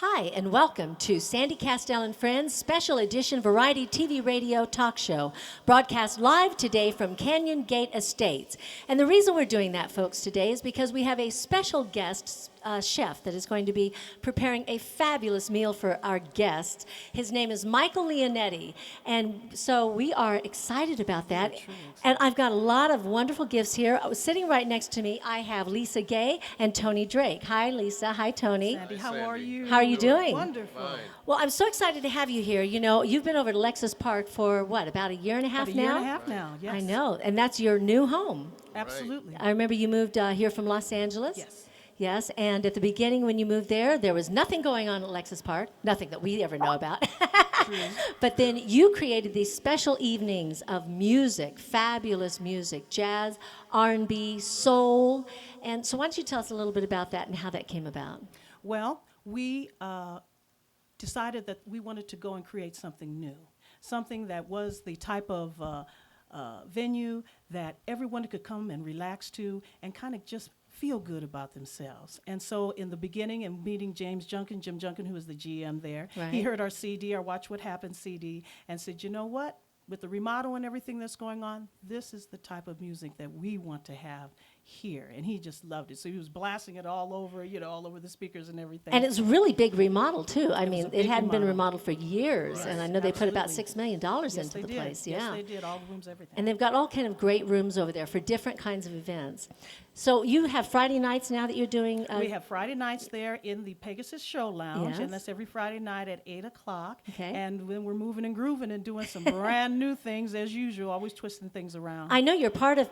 Hi, and welcome to Sandy Kastel and Friends Special Edition Variety TV Radio Talk Show, broadcast live today from Canyon Gate Estates. And the reason we're doing that, folks, today is because we have a special guest chef that is going to be preparing a fabulous meal for our guests. His name is Michael Leonetti, and so we are excited about that. And I've got a lot of wonderful gifts here. Sitting right next to me, I have Lisa Gay and Tony Drake. Hi, Lisa. Hi, Tony. Sandy, how are you? How are you doing? Wonderful. Fine. Well, I'm so excited to have you here. You know, you've been over to Lexus Park for, what, about a year and a half About now? a year and a half now, yes. I know, and that's your new home. Absolutely. I remember you moved here from Los Angeles. Yes. Yes, and at the beginning when you moved there was nothing going on at Lexus Park, nothing that we ever know about. True. But then you created these special evenings of music, fabulous music, jazz, R&B, soul. And so why don't you tell us a little bit about that and how that came about? Well, we decided that we wanted to go and create something new, something that was the type of venue that everyone could come and relax to and kind of just feel good about themselves. And so in the beginning, and meeting Jim Junkin, who was the GM there, Right. he heard our CD, our Watch What Happens CD, and said, you know what? With the remodel and everything that's going on, this is the type of music that we want to have here. And he just loved it. So he was blasting it all over, all over the speakers and everything. And it's a really big remodel, too. I mean, a it big hadn't been remodel. remodeled for years, and I know they put about $6 million Yes, into they the did. place. Yes, Yeah. they did. All the rooms, everything. And they've got all kind of great rooms over there for different kinds of events. So you have Friday nights now that you're doing. We have Friday nights there in the Pegasus Show Lounge, Yes. and that's every Friday night at 8 o'clock. Okay. And then we're moving and grooving and doing some brand new things as usual, always twisting things around. I know you're part of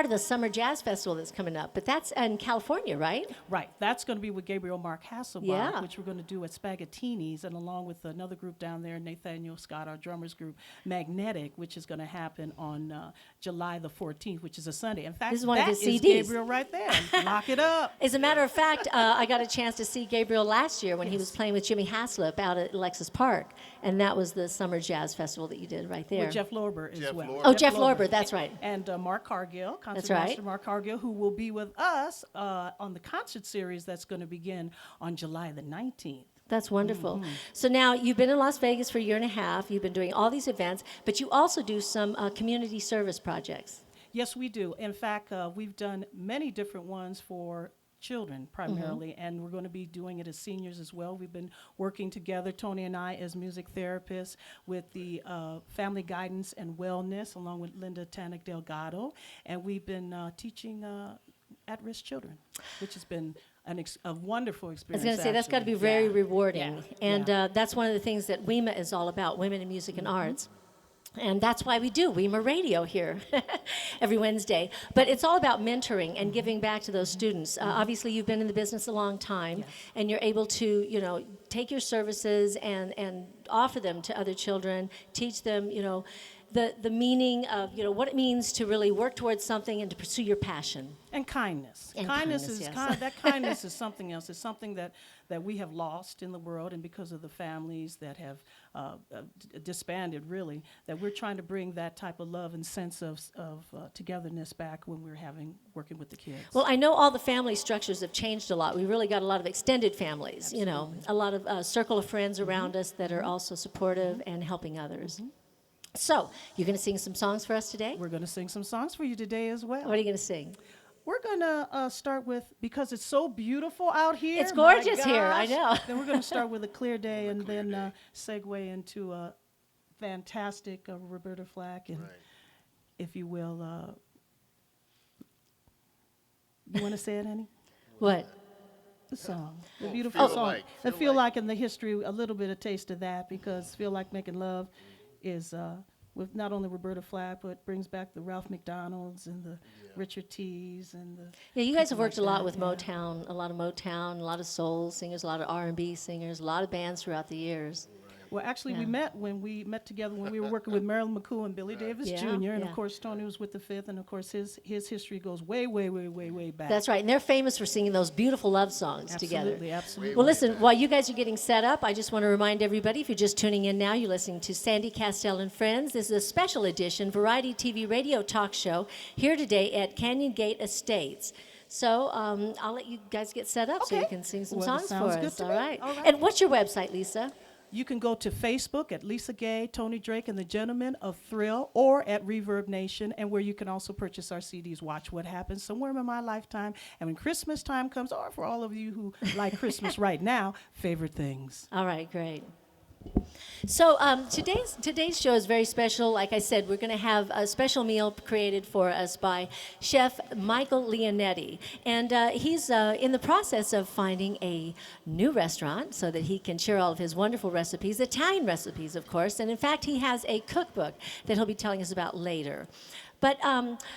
the Summer Jazz Festival that's coming up, but that's in California, right? Right. That's going to be with Gabriel Mark Hasselbach, Yeah. which we're going to do at Spaghettini's, and along with another group down there, Nathaniel Scott, our drummers group, Magnetic, which is going to happen on July the 14th, which is a Sunday. In fact, This is one of that his is CDs. Gabriel right there. Lock it up. As a matter of fact, I got a chance to see Gabriel last year when he was playing with Jimmy Haslip out at Lexus Park, and that was the Summer Jazz Festival that you did right there. With Jeff Lorber as Jeff well. Lorber. Oh, Jeff Lorber, that's right. And Mark Cargill, That's concert right. master Mark Cargill, who will be with us on the concert series that's going to begin on July the 19th. That's wonderful. So now you've been in Las Vegas for a year and a half. You've been doing all these events, but you also do some community service projects. Yes, we do. In fact, we've done many different ones for children primarily, and we're going to be doing it as seniors as well. We've been working together, Tony and I, as music therapists with the Family Guidance and Wellness, along with Linda Tanik Delgado, and we've been teaching at-risk children, which has been a wonderful I was experience. going to say, that's got to be actually. very Yeah. rewarding. Yeah. And Yeah. that's one of the things that WIMA is all about, Women in Music and Arts. And that's why we do WIMA Radio here every Wednesday. But it's all about mentoring and giving back to those students. Obviously, you've been in the business a long time, and you're able to, take your services and offer them to other children, teach them, the meaning of, what it means to really work towards something and to pursue your passion. And kindness. And kindness kindness, is yes. that kindness is something else. It's something that we have lost in the world, and because of the families that have disbanded, really, that we're trying to bring that type of love and sense of togetherness back when we're working with the kids. Well, I know all the family structures have changed a lot. We really got a lot of extended families, a lot of circle of friends around us that are also supportive and helping others. So, you're going to sing some songs for us today? We're going to sing some songs for you today as well. What are you going to sing? We're going to start with, because it's so beautiful out here. It's my gorgeous here, I gosh, know. Then we're going to start with A Clear Day and then segue into a fantastic Roberta Flack. And if you will, you want to say it, honey? What? The song, the beautiful Feel song. Like, I Feel feel Like. like in the history, a little bit of taste of that, because Feel Like Making Love is with not only Roberta Flack, but brings back the Ralph McDonalds and the Richard T's and the. Yeah, you guys have people worked a like lot that, with yeah. Motown, a lot of soul singers, a lot of R&B singers, a lot of bands throughout the years. Well, actually, Yeah. we met together when we were working with Marilyn McCool and Billy Davis Yeah, Jr. And yeah. of course, Tony was with the Fifth, and of course, his history goes way, way, way, way, way back. That's right, and they're famous for singing those beautiful love songs together. Absolutely, absolutely. Well, listen, while you guys are getting set up, I just want to remind everybody, if you're just tuning in now, you're listening to Sandy Kastel and Friends. This is a special edition Variety TV Radio Talk Show here today at Canyon Gate Estates. So I'll let you guys get set up so you Okay. can sing some Well, songs sounds for good us. to All me. right. All right. And what's your website, Lisa? You can go to Facebook at Lisa Gay, Tony Drake, and the Gentlemen of Thrill, or at Reverb Nation, and where you can also purchase our CDs, Watch What Happens Somewhere in My Lifetime. And when Christmas time comes, or for all of you who like Christmas right now, Favorite Things. All right, great. So today's show is very special. Like I said, we're going to have a special meal created for us by Chef Michael Leonetti. And he's in the process of finding a new restaurant so that he can share all of his wonderful recipes, Italian recipes, of course. And in fact, he has a cookbook that he'll be telling us about later. But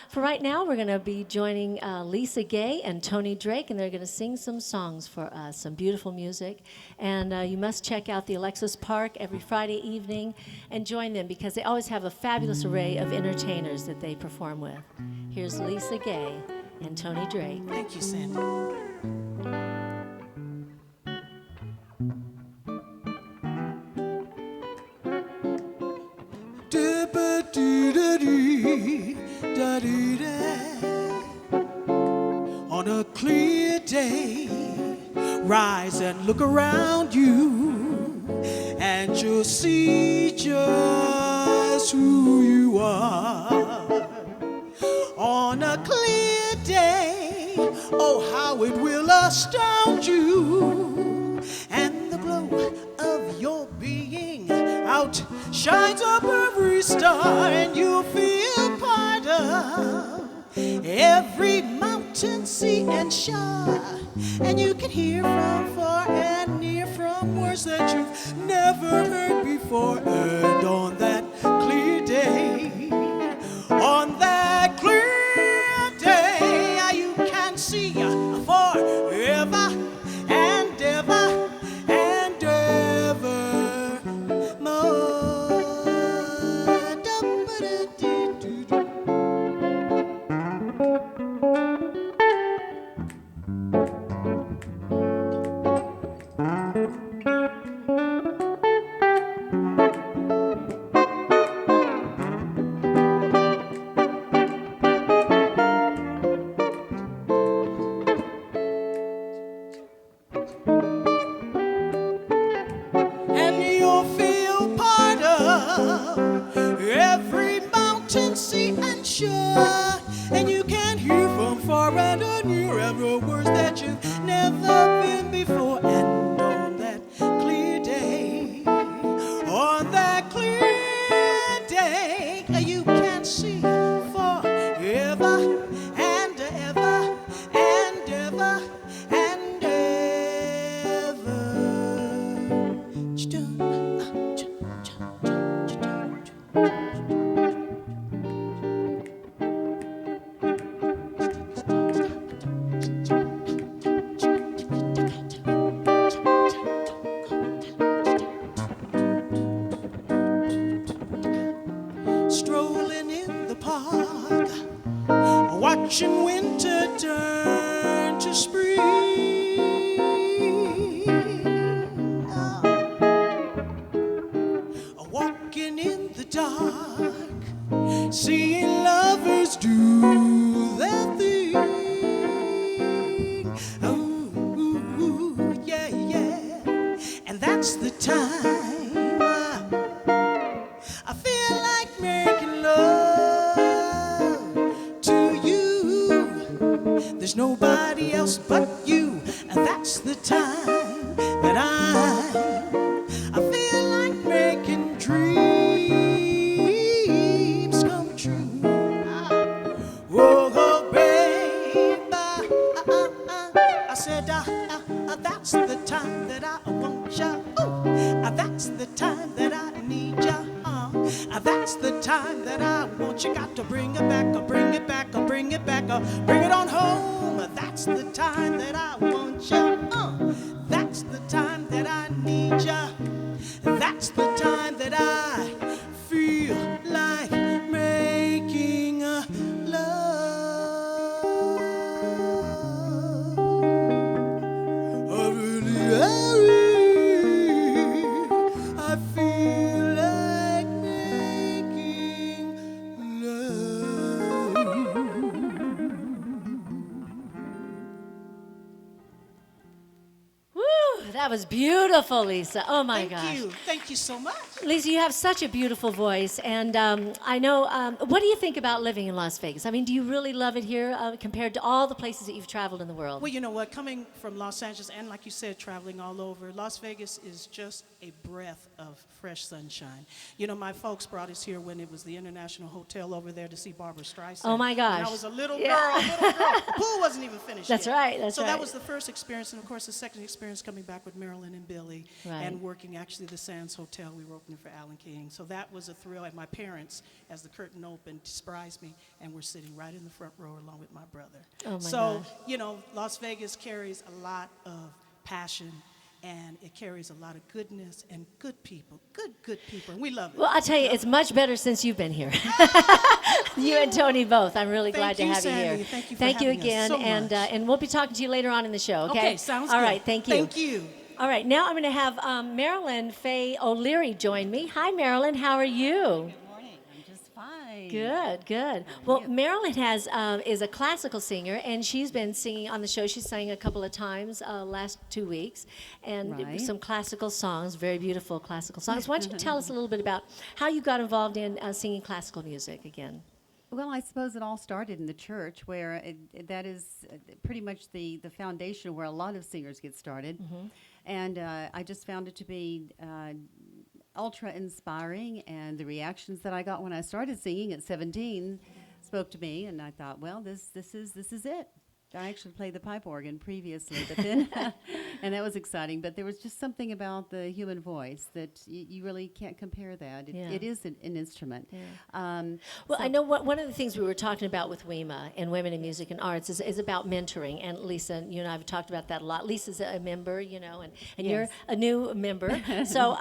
for right now, we're going to be joining Lisa Gay and Tony Drake, and they're going to sing some songs for us, some beautiful music. And you must check out the Alexis Park every Friday evening and join them because they always have a fabulous array of entertainers that they perform with. Here's Lisa Gay and Tony Drake. Thank you, Sandy. On a clear day, rise and look around you, and you'll see just who you are. On a clear day, oh, how it will astound you, and the glow of your being outshines up every star, and you'll feel part of every mountain, sea, and shore. And you can hear from far and near, from words that you've never heard before. And on that clear day, on that clear day, you can see forever and ever and ever more. And you'll feel part of every mountain, sea, and shore. And you can hear from far and near every words that you've never been before. And on that clear day, on that clear day, you can see forever and ever and ever and ever. Strolling in the park, watching winter turn to spring. Walking in the dark, seeing lovers do their thing. Ooh, yeah, yeah. And that's the time I feel like making love to you. There's nobody else but you, and that's the time that I feel like making dreams come true. Oh, oh baby, I said that's the time that I want you. That's the time that I need you. That's the time that I want you. Got to bring it back, bring it back, bring it back, bring it on home. That's the time that I want you. That's the time that I need you. That's the time that I feel like making love. I feel like making love. that was beautiful, Lisa. Oh, my gosh. Thank you. Thank you so much. Lisa, you have such a beautiful voice, and I know, what do you think about living in Las Vegas? I mean, do you really love it here compared to all the places that you've traveled in the world? Well, you know what, coming from Los Angeles and like you said, traveling all over, Las Vegas is just a breath of fresh sunshine. You know, my folks brought us here when it was the International Hotel over there to see Barbara Streisand. Oh my gosh. And I was a little girl. The pool wasn't even finished That's yet. right, that's so right. that was the first experience, and of course the second experience coming back with Marilyn and Billy and working actually the Sands Hotel. We were opening for Alan King. So that was a thrill. And my parents, as the curtain opened, surprised me, and we're sitting right in the front row along with my brother. Oh my so, gosh. you know, Las Vegas carries a lot of passion, and it carries a lot of goodness and good people, good people, and we love it. Well, I'll tell you, it's much better since you've been here. You and Tony both. I'm really glad to have Sandy. you here. Thank you for Thank you having us again, so much. and we'll be talking to you later on in the show, okay? Okay, sounds good. All right, thank you. Thank you. All right, now I'm going to have Marilyn Faye O'Leary join me. Hi, Marilyn. How are you? Good morning. I'm just fine. Good, good. Well, Marilyn is a classical singer, and she's been singing on the show. She sang a couple of times last 2 weeks, and Right. some classical songs, very beautiful classical songs. Why don't you tell us a little bit about how you got involved in singing classical music again? Well, I suppose it all started in the church, where that is pretty much the foundation where a lot of singers get started. And I just found it to be ultra inspiring, and the reactions that I got when I started singing at 17 spoke to me, and I thought, well, this is it. I actually played the pipe organ previously, but then, and that was exciting. But there was just something about the human voice that you really can't compare that. It is an instrument. Well, I know one of the things we were talking about with WIMA and Women in Music and Arts is about mentoring. And Lisa, you and I have talked about that a lot. Lisa's a member, you know, and you're a new member. So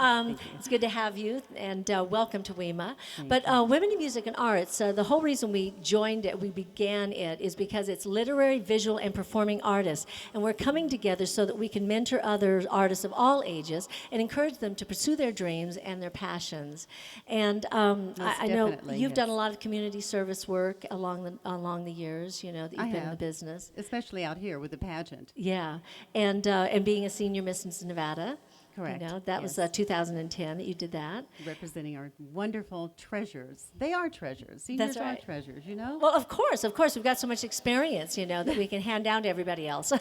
it's good to have you, and welcome to WIMA. But Women in Music and Arts, the whole reason we joined it, we began it, is because it's literary, visual, and performing artists. And we're coming together so that we can mentor other artists of all ages and encourage them to pursue their dreams and their passions. And I know you've done a lot of community service work along the years, you know, that you've been in the business. Especially out here with the pageant. Yeah, and being a senior Miss Nevada. Correct. You know, that was 2010 that you did that. Representing our wonderful treasures. They are treasures. Seniors That's right. are treasures, you know? Well, of course. We've got so much experience, you know, that we can hand down to everybody else.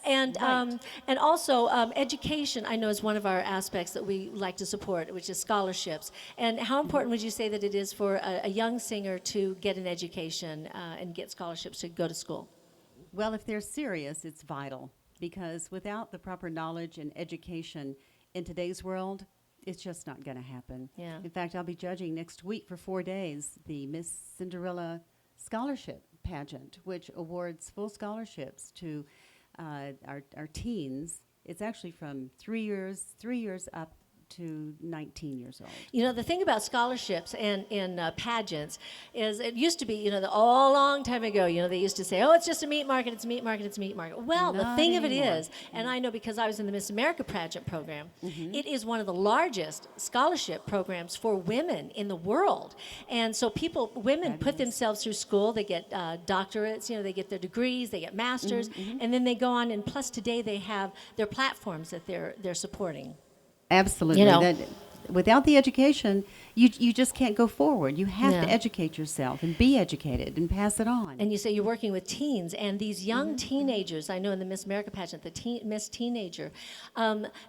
And also education, I know, is one of our aspects that we like to support, which is scholarships. And how important would you say that it is for a young singer to get an education and get scholarships to go to school? Well, if they're serious, it's vital. Because without the proper knowledge and education in today's world, it's just not going to happen. Yeah. In fact, I'll be judging next week for 4 days the Miss Cinderella Scholarship Pageant, which awards full scholarships to our teens. It's actually from 3 years up to 19 years old. You know, the thing about scholarships and in pageants is it used to be, you know, a long time ago, you know, they used to say, oh, it's just a meat market, it's a meat market, it's a meat market. Well, the Not thing of it anymore. is, and I know because I was in the Miss America pageant program, it is one of the largest scholarship programs for women in the world. And so women put themselves through school, they get doctorates, you know, they get their degrees, they get masters, and then they go on, and plus today they have their platforms that they're supporting. Absolutely. You know. Without the education, you just can't go forward. You have Yeah. to educate yourself and be educated and pass it on. And you say you're working with teens, and these young teenagers, I know in the Miss America pageant, the Miss Teenager,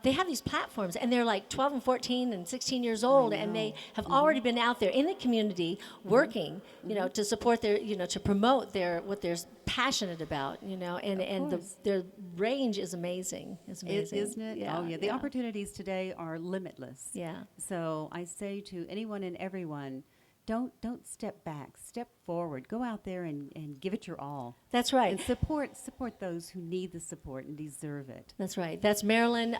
they have these platforms, and they're like 12 and 14 and 16 years old, and they have already been out there in the community working, you know, to support their, you know, to promote what they're passionate about, you know, and their range is amazing. It's amazing. Isn't it? Yeah, Oh, yeah. The opportunities today are limitless. Yeah. So I say to anyone and everyone, don't step back. Step forward. Go out there and give it your all. That's right. And support those who need the support and deserve it. That's right. That's Marilyn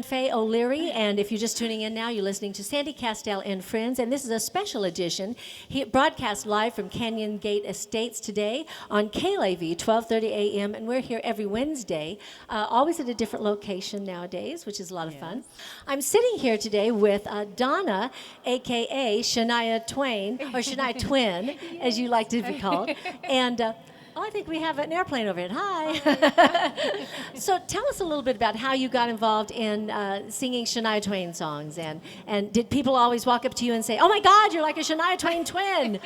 Faye O'Leary, and if you're just tuning in now, you're listening to Sandy Kastel and Friends, and this is a special edition broadcast live from Canyon Gate Estates today on KLAV 12:30 a.m., and we're here every Wednesday, always at a different location nowadays, which is a lot of fun. I'm sitting here today with Donna, a.k.a. Shania Twain, or Shania Twin, as you like to be called, and Oh, I think we have an airplane overhead. Hi. So tell us a little bit about how you got involved in singing Shania Twain songs. And did people always walk up to you and say, oh, my God, you're like a Shania Twain twin?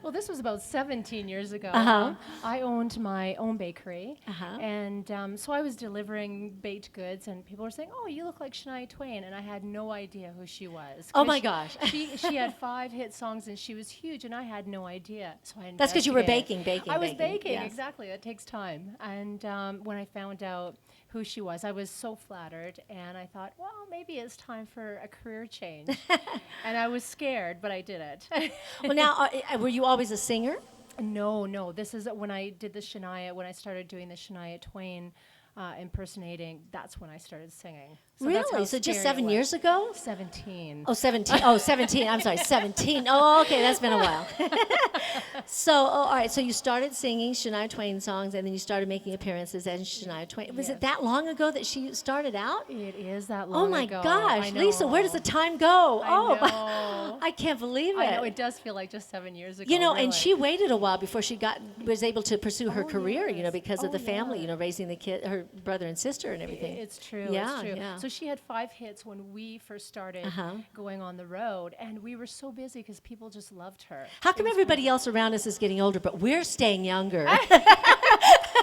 Well, this was about 17 years ago. Uh-huh. I owned my own bakery, Uh-huh. and so I was delivering baked goods, and people were saying, "Oh, you look like Shania Twain," and I had no idea who she was. Oh, my gosh. She had 5 hit songs, and she was huge, and I had no idea. So I That's because you were investigated. baking. I was baking, yes. exactly. That takes time. And when I found out who she was, I was so flattered, and I thought, well, maybe it's time for a career change. And I was scared, but I did it. Well, now, were you always a singer? No. This is when I did the Shania, when I started doing the Shania Twain impersonating, that's when I started singing. So that's how Really? So just scary 7 it years was. ago? 17. Oh, 17. Oh, 17. I'm sorry, 17. Oh, okay, that's been a while. So, all right, so you started singing Shania Twain songs, and then you started making appearances as Shania Twain. Was it Yes. that long ago that she started out? It is that long Oh, my ago. gosh. I Lisa, where does the time go? I Oh, know. I can't believe it. I know, it does feel like just 7 years ago. You know, really. and she waited a while before she was able to pursue her Oh, career, you know, yes. because of the family, yes. you know, raising the kid, her brother and sister and everything. It's true. Yeah, it's true. yeah. So she had 5 hits when we first started Uh-huh. going on the road, and we were so busy because people just loved her. How come everybody else around us is getting older, but we're staying younger?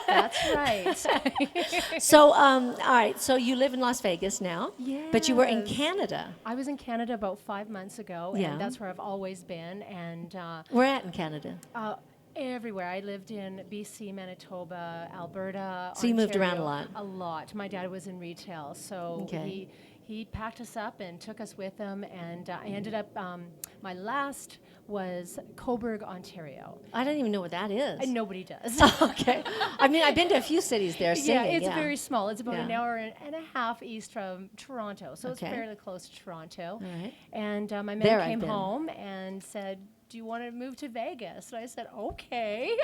That's right. So, all right, so you live in Las Vegas now, but you were in Yes. Canada. I was in Canada about 5 months ago, Yeah. and that's where I've always been. And Where at in Canada? everywhere. I lived in BC, Manitoba, Alberta. So you moved around a Ontario, lot. A lot. My dad was in retail, so Okay. he packed us up and took us with him. And I ended up. My last was Cobourg, Ontario. I don't even know what that is. And nobody does. Okay. I mean, I've been to a few cities there singing. Yeah, it's very small. It's about Yeah. an hour and a half east from Toronto, so Okay. it's fairly close to Toronto. All right. And my man There I've came been. home and said, "Do you want to move to Vegas?" And I said, "Okay."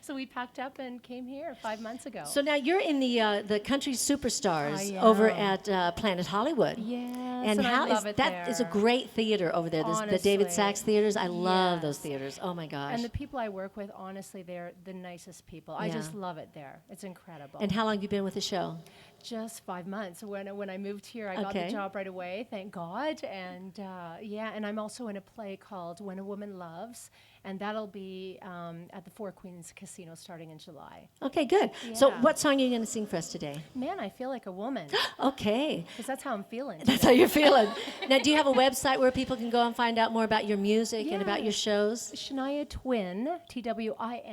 So we packed up and came here 5 months ago. So now you're in the country superstars I over am. at Planet Hollywood. yes, And how I love is it that is a there. great theater over there. The David Honestly. Sachs theaters. I love those Yes. theaters. Oh my gosh. And the people I work with, honestly, they're the nicest people. I Yeah. just love it there. It's incredible. And how long have you been with the show? Just 5 months. When I moved here, I got Okay. the job right away, thank God. And and I'm also in a play called When a Woman Loves, and that'll be at the Four Queens Casino starting in July. Okay, good. So Yeah. what song are you going to sing for us today? Man, I feel like a woman, Okay. because that's how I'm feeling. That's how you're feeling. Now, do you have a website where people can go and find out more about your music and about your shows? Shania Twin,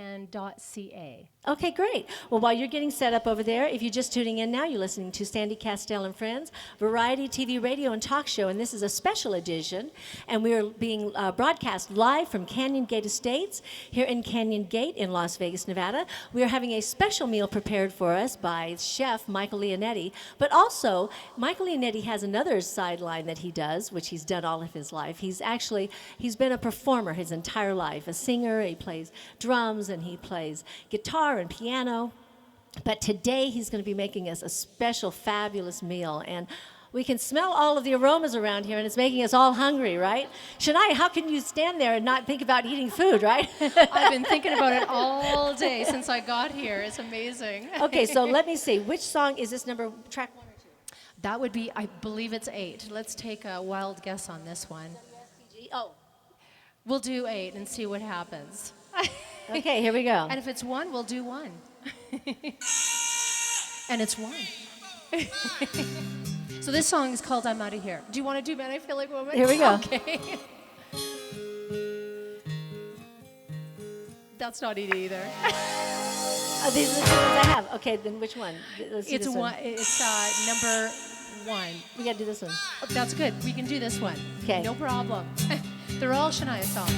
TWIN.ca. Okay, great. Well, while you're getting set up over there, if you're just tuning in now, you're listening to Sandy Kastel and Friends, variety TV, radio, and talk show, and this is a special edition, and we are being broadcast live from Canyon Gate Estates here in Canyon Gate in Las Vegas, Nevada. We are having a special meal prepared for us by Chef Michael Leonetti, but also Michael Leonetti has another sideline that he does, which he's done all of his life. He's been a performer his entire life, a singer. He plays drums and he plays guitar and piano. But today he's going to be making us a special, fabulous meal. And we can smell all of the aromas around here, and it's making us all hungry, right? Shania, how can you stand there and not think about eating food, right? I've been thinking about it all day since I got here. It's amazing. Okay, so let me see. Which song is this track 1 or 2? That would be, I believe it's 8. Let's take a wild guess on this one. Oh, We'll do 8 and see what happens. okay, here we go. And if it's 1, we'll do 1. And it's 1. So this song is called I'm Outta Here. Do you want to do Man I Feel Like a Woman? Here we go. Okay. That's not it either. Oh, these are the two ones I have. Okay, then which one? Let's do It's this one. It's number 1. We got to do this one. Oh, that's good. We can do this one. 'Kay. No problem. They're all Shania songs.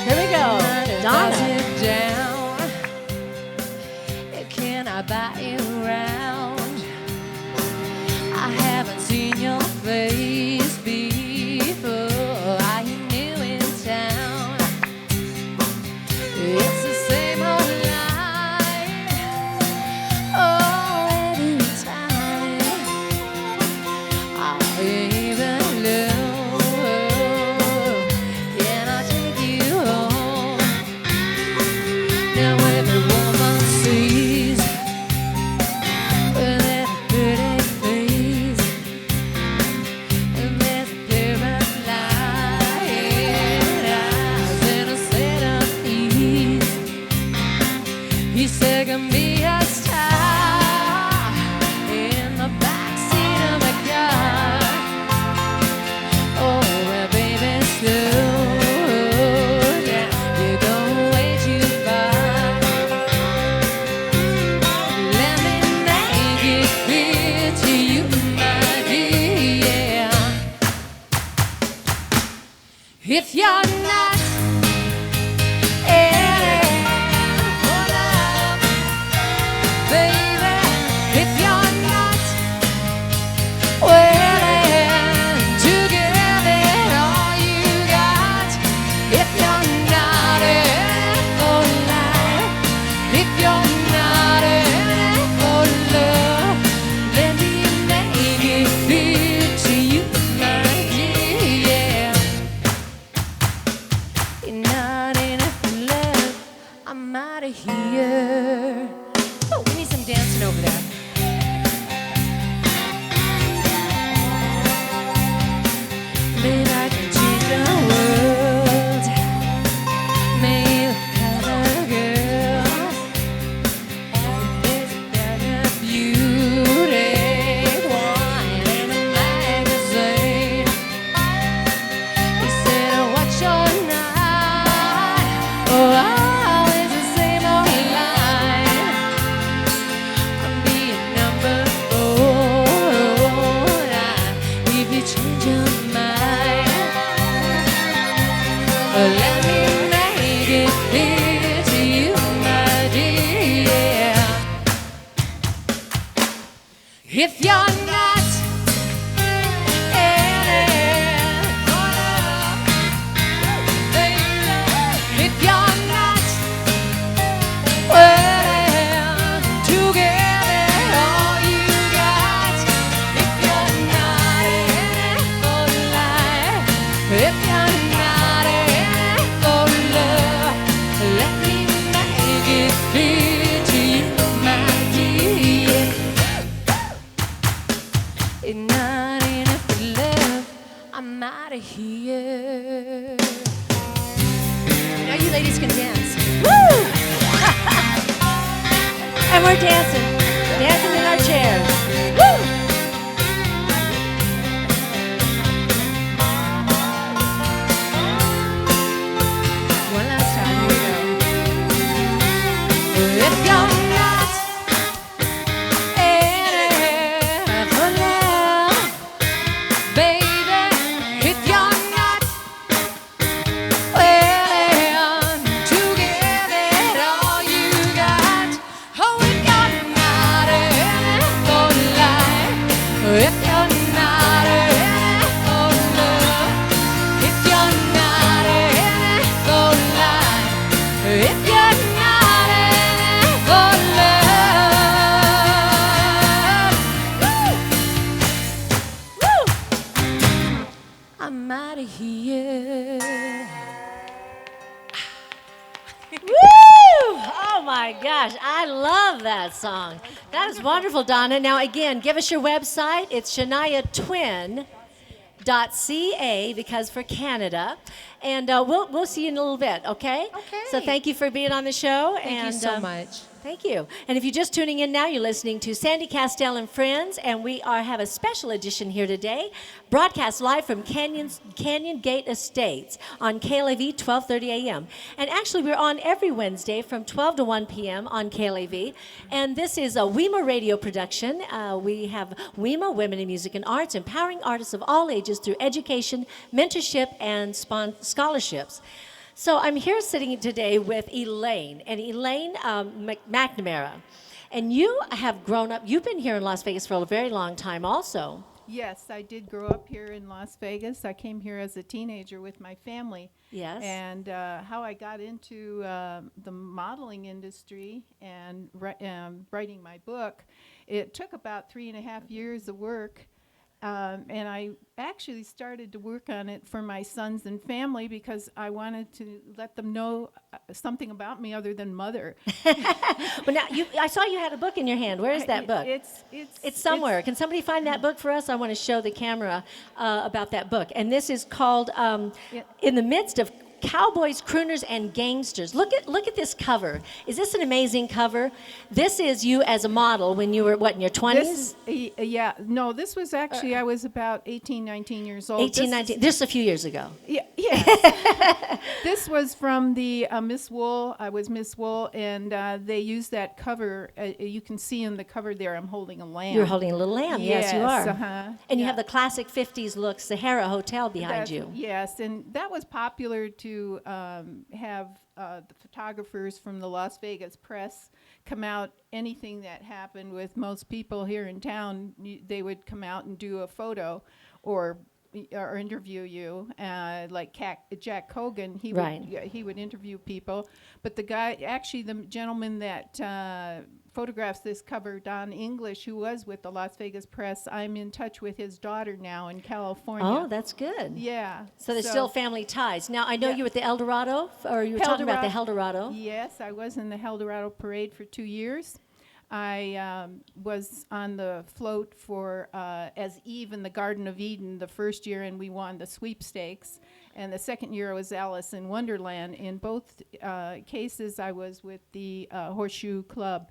Here we go. Donna. Sit down. Can I buy you around? I haven't seen your face before. Are you new in town? It's the same old line. Oh, every time I even know. Can I take you home? If you're not in it for love, baby, if you're not willing to give it all you got, if you're not in it for life, if you're not in it for love, let me make it clear to you, my dear. It's not enough for love, I'm out of here. Now you ladies can dance. Woo! And we're dancing in our chairs. Woo! One last time, here we go. If you're not in it for love, baby, if you're not willing to give it all you got, oh, if you're not in it for life, if you're not in it for love, if you're not in it for life, if you're not in it for love, woo! Woo! I'm out of here. Woo! Oh my gosh, I love that song. That is wonderful, Donna. Now again, give us your website. It's shaniatwin.ca because for Canada, and we'll see you in a little bit. Okay. Okay. So thank you for being on the show. Thank you so much. Thank you. And if you're just tuning in now, you're listening to Sandy Kastel and Friends, and we have a special edition here today, broadcast live from Canyon Gate Estates on KLAV 12:30 a.m. And actually, we're on every Wednesday from 12 to 1 p.m. on KLAV. And this is a WIMA radio production. We have WIMA, Women in Music and Arts, empowering artists of all ages through education, mentorship, and scholarships. So I'm here sitting today with Elaine, and Elaine McNamara. And you have grown up, you've been here in Las Vegas for a very long time also. Yes, I did grow up here in Las Vegas. I came here as a teenager with my family. Yes. And how I got into the modeling industry and writing my book, it took about 3.5 years of work. And I actually started to work on it for my sons and family because I wanted to let them know something about me other than mother. Well, now I saw you had a book in your hand. Where is that book? It's somewhere. Can somebody find that book for us? I want to show the camera about that book. And this is called In the Midst of Cowboys, Crooners, and Gangsters. Look at this cover. Is this an amazing cover? This is you as a model when you were, what, in your 20s? Yeah. No, this was actually, I was about 18, 19 years old. 18, 19. This is a few years ago. Yeah. This was from the Miss Wool. I was Miss Wool, and they used that cover. You can see in the cover there, I'm holding a lamb. You're holding a little lamb. Yes, you are. Uh-huh. And you have the classic 50s look Sahara Hotel behind you. Yes, and that was popular to have the photographers from the Las Vegas Press come out. Anything that happened with most people here in town, they would come out and do a photo or interview you. Like Jack Cohen, he would interview people. But the gentleman that photographs this cover, Don English, who was with the Las Vegas Press, I'm in touch with his daughter now in California. Oh, that's good. Yeah. So there's still family ties. Now, I know you were at the El Dorado, or you were talking about the El Dorado. Yes, I was in the El Dorado parade for 2 years. I was on the float for as Eve in the Garden of Eden the first year, and we won the sweepstakes. And the second year was Alice in Wonderland. In both cases, I was with the Horseshoe Club.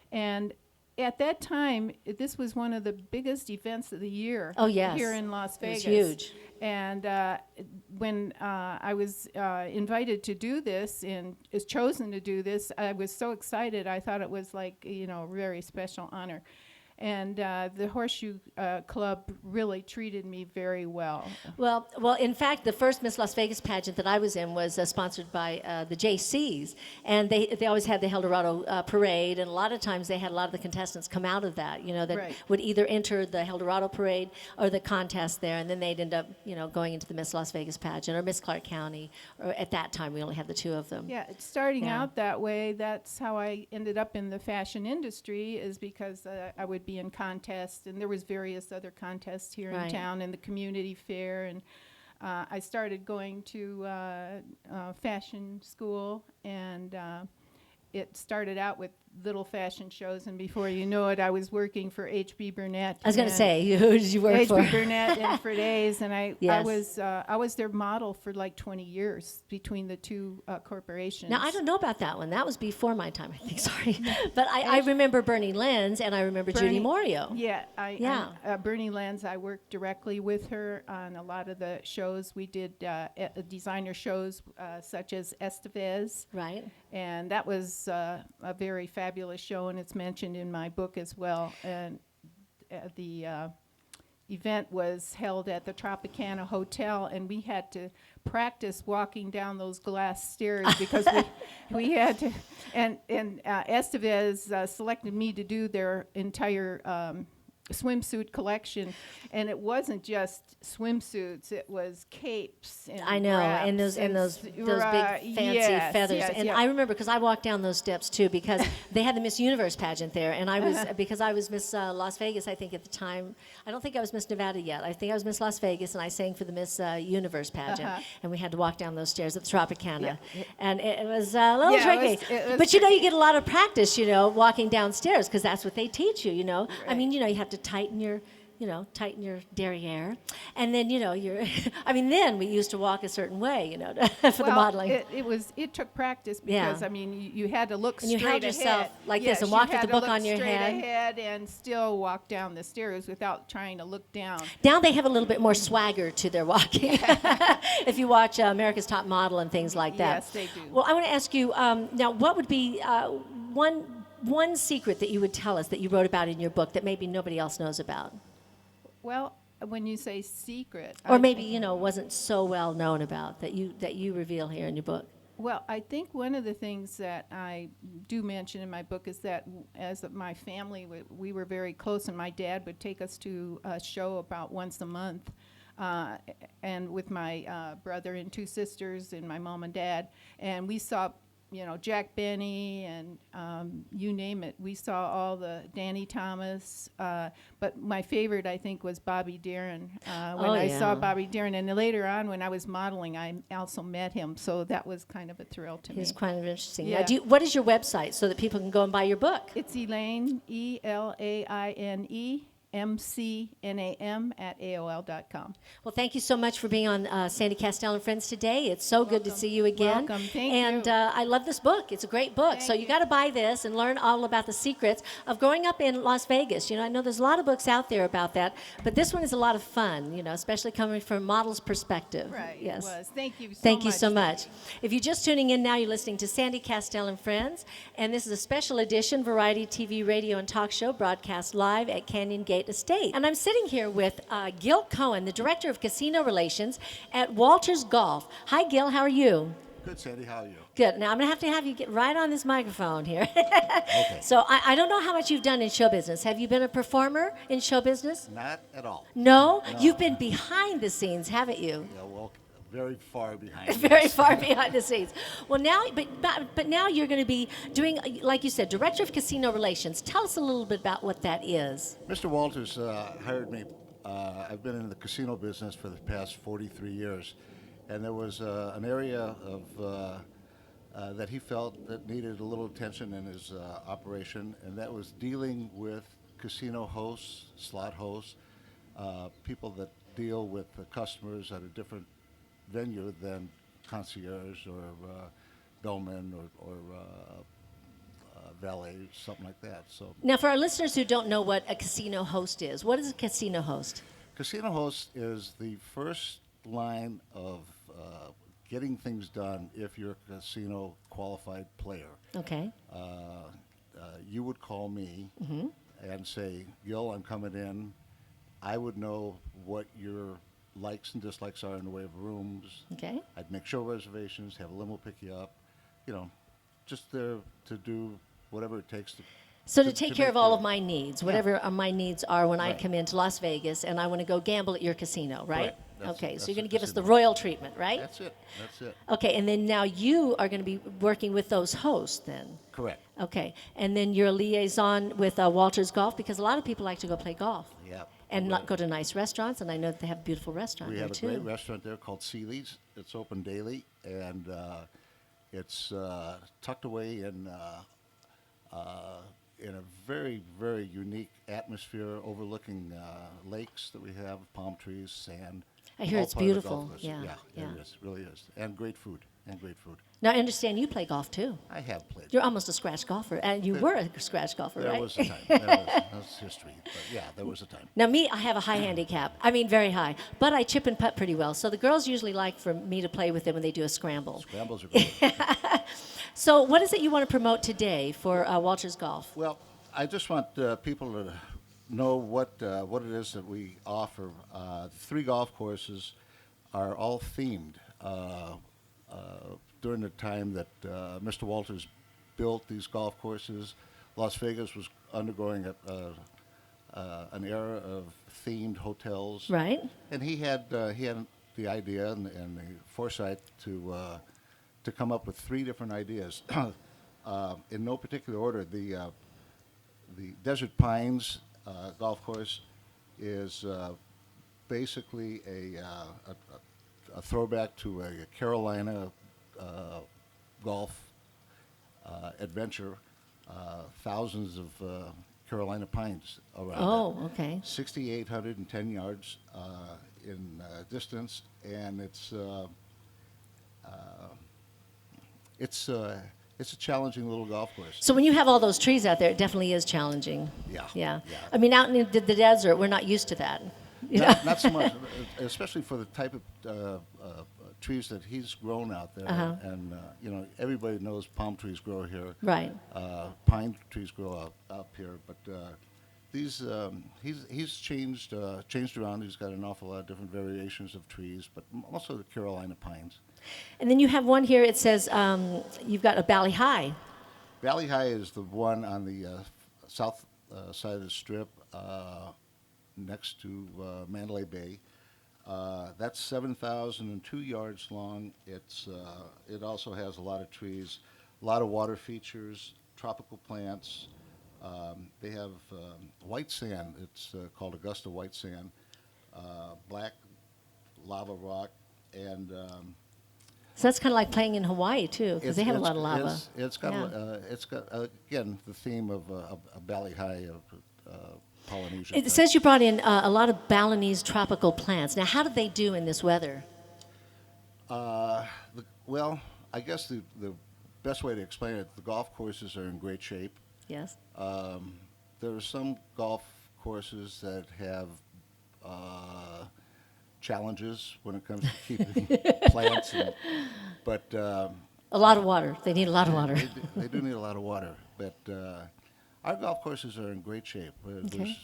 And at that time, this was one of the biggest events of the year. Oh, yes. Here in Las Vegas. It was huge. And when I was invited to do this and is chosen to do this, I was so excited. I thought it was like, a very special honor. And the Horseshoe Club really treated me very well. Well, in fact, the first Miss Las Vegas pageant that I was in was sponsored by the JCs, and they always had the Eldorado parade, and a lot of times they had a lot of the contestants come out of that, that Right. would either enter the Eldorado parade or the contest there, and then they'd end up, going into the Miss Las Vegas pageant or Miss Clark County, or at that time we only had the two of them. Yeah, it's starting Yeah. out that way. That's how I ended up in the fashion industry, is because I would be in contests, and there was various other contests here Right. in town, and the community fair, and I started going to fashion school, and it started out with little fashion shows, and before you know it, I was working for H.B. Burnett. I was going to say, who did you work for? H.B. Burnett and for days, and I Yes. was their model for like 20 years between the two corporations. Now, I don't know about that one. That was before my time, I think, sorry. But I remember Bernie Lenz, and I remember Judy Morio. Yeah, Yeah. Bernie Lenz, I worked directly with her on a lot of the shows. We did designer shows such as Estevez, Right. and that was a very fabulous show, and it's mentioned in my book as well. And the event was held at the Tropicana Hotel, and we had to practice walking down those glass stairs because we had to. And Estevez selected me to do their entire swimsuit collection, and it wasn't just swimsuits; it was capes. And I know, and wraps those big fancy yes, feathers. yes, And yeah. I remember because I walked down those steps too, because they had the Miss Universe pageant there, and I was because I was Miss Las Vegas. I think at the time, I don't think I was Miss Nevada yet. I think I was Miss Las Vegas, and I sang for the Miss Universe pageant, and we had to walk down those stairs at the Tropicana, and it was a little Yeah, tricky. it was But you get a lot of practice, walking downstairs, because that's what they teach you. I mean, you have to tighten your derriere, and then you're. I mean, then we used to walk a certain way, for the modeling. It took practice because Yeah. I mean you had to look And you straight held yourself ahead. like Yes, this and you walk with had the to book look on your straight head. ahead and still walk down the stairs without trying to look down. Now they have a little bit more swagger to their walking. If you watch America's Top Model and things like that. Yes, they do. Well, I want to ask you now, what would be one secret that you would tell us that you wrote about in your book that maybe nobody else knows about, Well, when you say secret, or maybe wasn't so well known about that you reveal here in your book? Well, I think one of the things that I do mention in my book is that as my family, we were very close, and my dad would take us to a show about once a month, and with my brother and two sisters and my mom and dad, and we saw Jack Benny and you name it. We saw all the Danny Thomas, but my favorite, I think, was Bobby Darin. When I saw Bobby Darin, and later on when I was modeling, I also met him, so that was kind of a thrill to me. He's kind of interesting. Yeah. Now, what is your website so that people can go and buy your book? It's Elaine, ELAINE, MCNAM at AOL.com. Well, thank you so much for being on Sandy Kastel and Friends today. It's so good to see you again. Welcome. Thank and you. I love this book. It's a great book. So you got to buy this and learn all about the secrets of growing up in Las Vegas. I know there's a lot of books out there about that, but this one is a lot of fun, especially coming from a model's perspective. Right, Yes. it was. Thank you so much. Thank you so much. If you're just tuning in now, you're listening to Sandy Kastel and Friends, and this is a special edition variety TV, radio, and talk show broadcast live at Canyon Gate Estate. And I'm sitting here with Gil Cohen, the Director of Casino Relations at Walters Golf. Hi, Gil. How are you? Good, Sandy. How are you? Good. Now, I'm going to have you get right on this microphone here. Okay. So I don't know how much you've done in show business. Have you been a performer in show business? Not at all. No? No. You've been behind the scenes, haven't you? Yeah, well, very far behind. Very far behind the scenes. Well, now, but now you're going to be doing, like you said, Director of Casino Relations. Tell us a little bit about what that is. Mr. Walters hired me. I've been in the casino business for the past 43 years, and there was an area of that he felt that needed a little attention in his operation, and that was dealing with casino hosts, slot hosts, people that deal with the customers at a different venue than concierge or bellman or valet, something like that. So Now, for our listeners who don't know what a casino host is, what is a casino host? casino host is the first line of getting things done if you're a casino qualified player. Okay. You would call me, and say, Gil, I'm coming in. I would know what your likes and dislikes are in the way of rooms. Okay. I'd make show reservations, have a limo pick you up, you know, just there to do whatever it takes to. So to take care make of all the- of my needs, whatever my needs are when I Right. come into Las Vegas and I want to go gamble at your casino, right? Correct. That's- Okay, that's so you're going to the give us the casino. royal treatment, right? That's it. That's it. Okay, and then now you are going to be working with those hosts then. Correct. Okay, and then you're a liaison with Walters Golf because a lot of people like to go play golf Yeah. and not go to nice restaurants, and I know that they have a beautiful restaurant We there have a too. great restaurant there called Seeley's. It's open daily, and it's tucked away in a very, very unique atmosphere overlooking lakes that we have, palm trees, sand. I hear all it's part of the beautiful. golf course. Yeah, Yeah, yeah. it is. Really is. And great food. And great food. Now I understand you play golf too. I have played. You're almost a scratch golfer, and you were a scratch golfer, There right? was a time. That's history. But yeah, there was a time. Now, me, I have a high handicap. I mean, very high. But I chip and putt pretty well. So the girls usually like for me to play with them when they do a scramble. Scrambles are great. So what is it you want to promote today for Walters Golf? Well, I just want people to know what it is that we offer. 3 golf courses are all themed. During the time that Mr. Walters built these golf courses, Las Vegas was undergoing an era of themed hotels. Right? And he had the idea and the foresight to come up with 3 different ideas. In no particular order, the Desert Pines golf course is basically a throwback to a Carolina golf adventure. Thousands of Carolina pines around. Oh, okay. 6,810 yards in distance, and it's a challenging little golf course. So when you have all those trees out there, it definitely is challenging. Yeah, Yeah. yeah. I mean, out in the desert, we're not used to that. You know? Not so much, especially for the type of trees that he's grown out there. Uh-huh. And you know, everybody knows palm trees grow here. Right. Pine trees grow up here, but these he's changed around. He's got an awful lot of different variations of trees, but also the Carolina pines. And then you have one here, it says you've got a Bali High. Valley High is the one on the south side of the Strip, next to Mandalay Bay. That's 7,002 yards long. It also has a lot of trees, a lot of water features, tropical plants. They have white sand. It's called Augusta white sand, black lava rock, and So that's kind of like playing in Hawaii, too, because they have a lot of lava. It's got Yeah. Again, the theme of a Bali High Polynesian. It says you brought in a lot of Balinese tropical plants. Now, how do they do in this weather? Well, I guess the best way to explain it, the golf courses are in great shape. Yes? There are some golf courses that have challenges when it comes to keeping plants, but A lot of water. They need a lot of water. they do need a lot of water. But our golf courses are in great shape. Okay.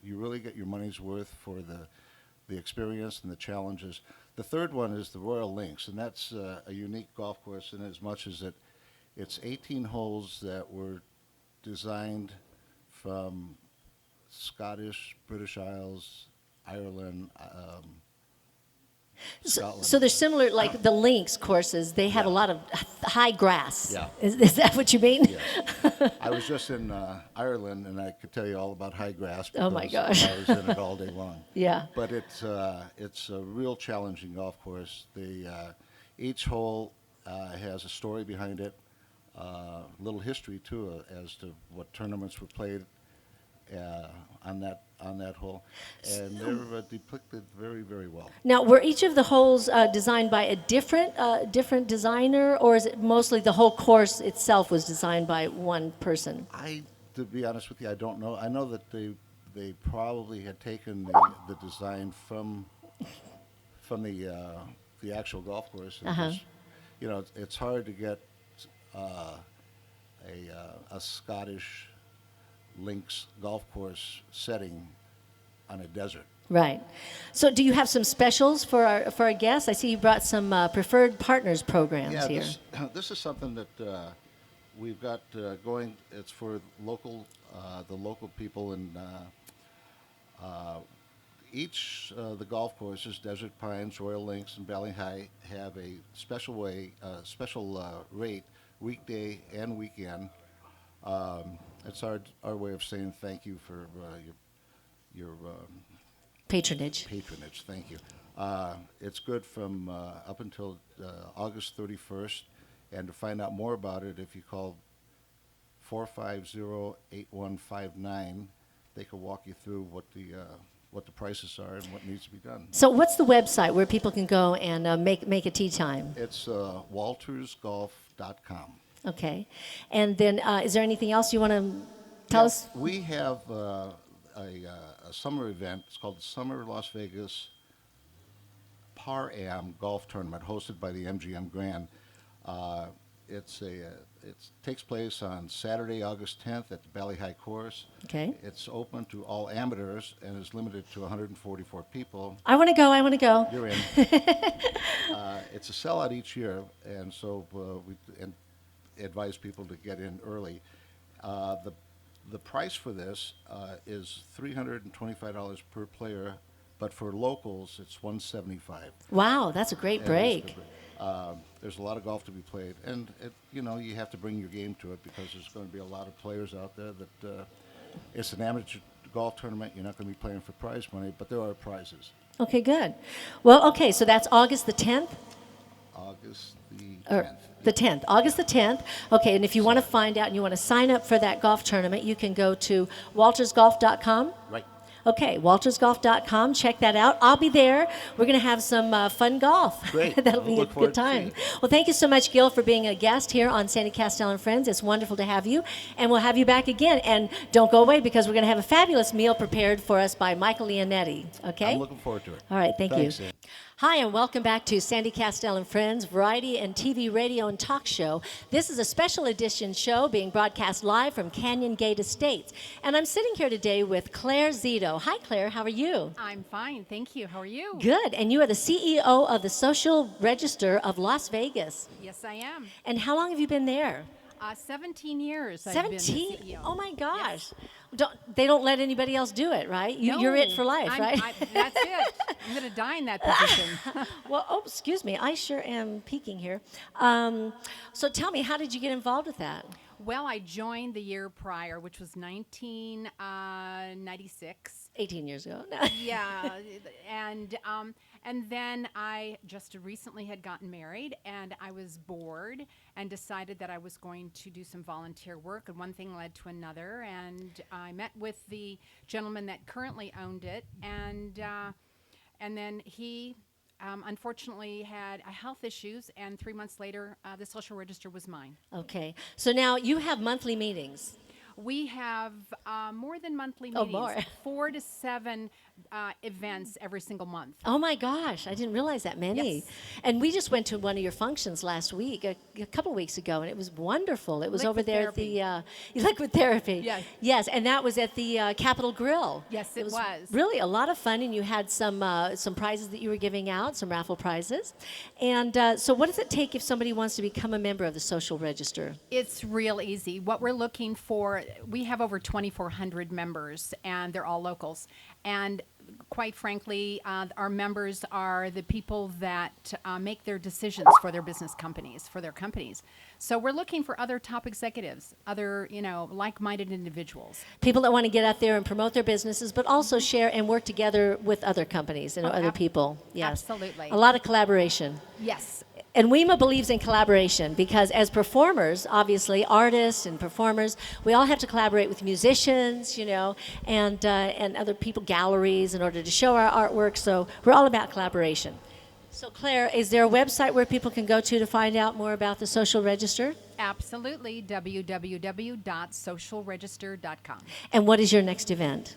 You really get your money's worth for the experience and the challenges. The third one is the Royal Links, and that's a unique golf course in as much as it's 18 holes that were designed from Scottish, British Isles, Ireland, Scotland. So they're similar, like the links courses. They have a Yeah. lot of high grass. Yeah. Is that what you mean? Yes. I was just in Ireland, and I could tell you all about high grass. Oh, my because gosh. I was in it all day long. Yeah. But it's a real challenging golf course. Each hole has a story behind it, a little history too, as to what tournaments were played on that hole, and they're depicted very, very well. Now, were each of the holes designed by a different designer, or is it mostly the whole course itself was designed by one person? To be honest with you, I don't know. I know that they probably had taken the design from the actual golf course. And Uh-huh. just, you know, it's hard to get a Scottish links golf course setting on a desert. Right. So do you have some specials for our guests? I see you brought some preferred partners programs Yeah, here. this is something that we've got going. It's for the local people, and each the golf courses, Desert Pines, Royal Links, and Valley High, have a special rate weekday and weekend. It's our way of saying thank you for your Patronage. Thank you. It's good from up until August 31st, and to find out more about it, if you call 450-8159, they can walk you through what the prices are and what needs to be done. So what's the website where people can go and make a tee time? It's waltersgolf.com. Okay. And then is there anything else you want to tell us? We have a summer event. It's called the Summer Las Vegas Par-Am Golf Tournament, hosted by the MGM Grand. It takes place on Saturday, August 10th at the Valley High Course. Okay. It's open to all amateurs and is limited to 144 people. I want to go. You're in. It's a sellout each year, and so we advise people to get in early. The price for this is $325 per player, but for locals, it's $175. Wow, that's a great break. There's a lot of golf to be played, and you have to bring your game to it because there's going to be a lot of players out there that it's an amateur golf tournament. You're not going to be playing for prize money, but there are prizes. Okay, good. Well, okay, so that's August the 10th? August the Or 10th. the 10th, August the 10th. Okay, and if you want to find out and you want to sign up for that golf tournament, you can go to waltersgolf.com. Right. Okay, waltersgolf.com. Check that out. I'll be there. We're going to have some fun golf. Great. That'll be a Look forward good to time. seeing you. Well, thank you so much, Gil, for being a guest here on Sandy Kastel and Friends. It's wonderful to have you, and we'll have you back again. And don't go away because we're going to have a fabulous meal prepared for us by Michael Leonetti. Okay? I'm looking forward to it. All right, thank Thanks, you. Ann. Hi, and welcome back to Sandy Kastel and Friends, variety and TV, radio, and talk show. This is a special edition show being broadcast live from Canyon Gate Estates. And I'm sitting here today with Clair Zeto. Hi, Claire. How are you? I'm fine, thank you. How are you? Good. And you are the CEO of the Social Register of Las Vegas. Yes, I am. And how long have you been there? 17 years I've 17? been the CEO. Oh, my gosh. They don't let anybody else do it, right? You're it for life, right? That's it. I'm going to die in that position. Well, excuse me. I sure am peeking here. So tell me, how did you get involved with that? Well, I joined the year prior, which was 1996. 18 years ago. No. Yeah, and then I just recently had gotten married, and I was bored and decided that I was going to do some volunteer work, and one thing led to another, and I met with the gentleman that currently owned it, and then he unfortunately had health issues, and 3 months later, the social register was mine. Okay. So now you have monthly meetings. We have more than monthly Oh, meetings, more. 4 to 7 events every single month. Oh my gosh, I didn't realize that many. Yes. And we just went to one of your functions last week, a couple weeks ago, and it was wonderful. It was over Liquid there therapy. at the liquid therapy. Yes. Yes, and that was at the Capitol Grill. Yes, it was. Really a lot of fun, and you had some prizes that you were giving out, some raffle prizes. And so what does it take if somebody wants to become a member of the Social Register? It's real easy. What we're looking for, we have over 2,400 members, and they're all locals. And quite frankly, our members are the people that make their decisions for their business companies, for their companies. So we're looking for other top executives, other, like-minded individuals. People that want to get out there and promote their businesses, but also share and work together with other companies and other people. Yes. Absolutely. A lot of collaboration. Yes. And WIMA believes in collaboration because as performers, obviously, artists and performers, we all have to collaborate with musicians, and other people, galleries, in order to show our artwork. So we're all about collaboration. So Claire, is there a website where people can go to find out more about the Social Register? Absolutely. www.socialregister.com. And what is your next event?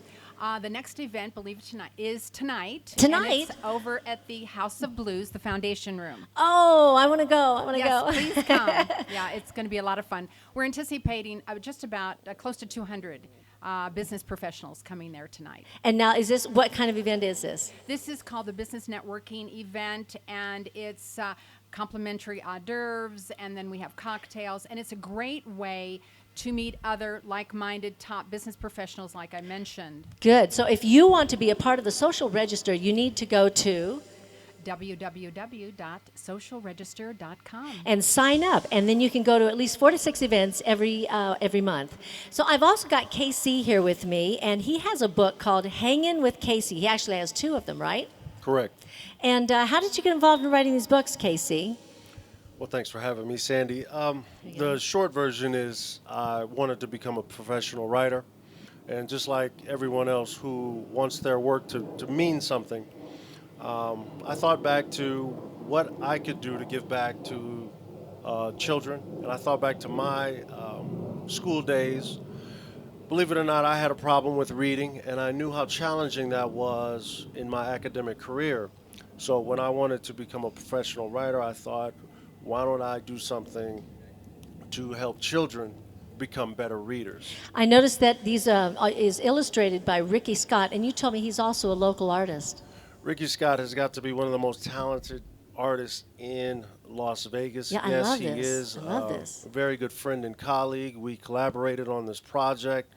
The next event, believe it or not, is tonight. Tonight? And it's over at the House of Blues, the Foundation Room. Oh, I want to go. Yes, please come. Yeah, it's going to be a lot of fun. We're anticipating just about close to 200 business professionals coming there tonight. And now, what kind of event is this? This is called the Business Networking Event, and it's complimentary hors d'oeuvres, and then we have cocktails, and it's a great way to meet other like-minded top business professionals like I mentioned. Good. So if you want to be a part of the social register, you need to go to www.socialregister.com and sign up, and then you can go to at least 4 to 6 events every month. So I've also got Kasey here with me, and he has a book called Hangin' with Kasey. He actually has 2 of them, right? Correct. And how did you get involved in writing these books, Kasey? Well, thanks for having me, Sandy. The short version is I wanted to become a professional writer, and just like everyone else who wants their work to mean something, I thought back to what I could do to give back to children, and I thought back to my school days. Believe it or not, I had a problem with reading, and I knew how challenging that was in my academic career. So when I wanted to become a professional writer, I thought, why don't I do something to help children become better readers? I noticed that these is illustrated by Ricky Scott, and you told me he's also a local artist. Ricky Scott has got to be one of the most talented artists in Las Vegas. Yeah, I yes, love he this. is I love this. a very good friend and colleague. We collaborated on this project.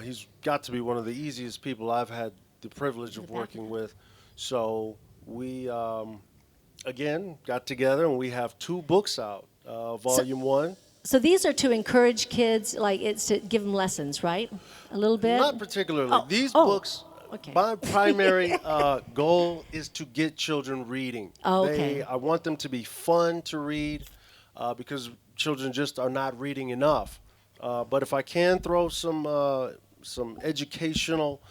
He's got to be one of the easiest people I've had the privilege of working with. So we, again, got together, and we have 2 books out, Volume 1. So these are to encourage kids, like it's to give them lessons, right? A little bit? Not particularly. Oh, These oh, books, okay. my primary goal is to get children reading. Oh, okay. I want them to be fun to read because children just are not reading enough. But if I can throw some educational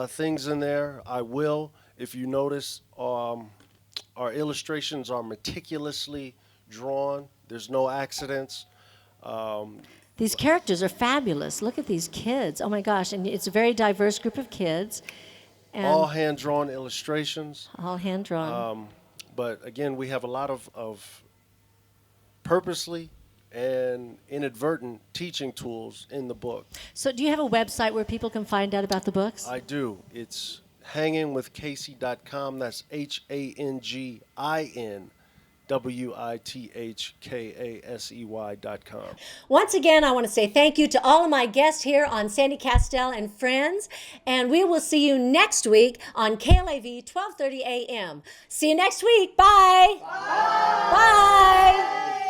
things in there, I will. If you notice, our illustrations are meticulously drawn. There's no accidents. These characters are fabulous. Look at these kids. Oh my gosh. And it's a very diverse group of kids. And All hand-drawn illustrations. all hand-drawn. But again, we have a lot of purposely and inadvertent teaching tools in the book. So do you have a website where people can find out about the books? I do. It's hangingwithkasey.com. That's HANGINWITHKASEY.com. Once again, I want to say thank you to all of my guests here on Sandy Kastel and Friends, and we will see you next week on KLAV 1230 AM. See you next week. Bye. Bye. Bye.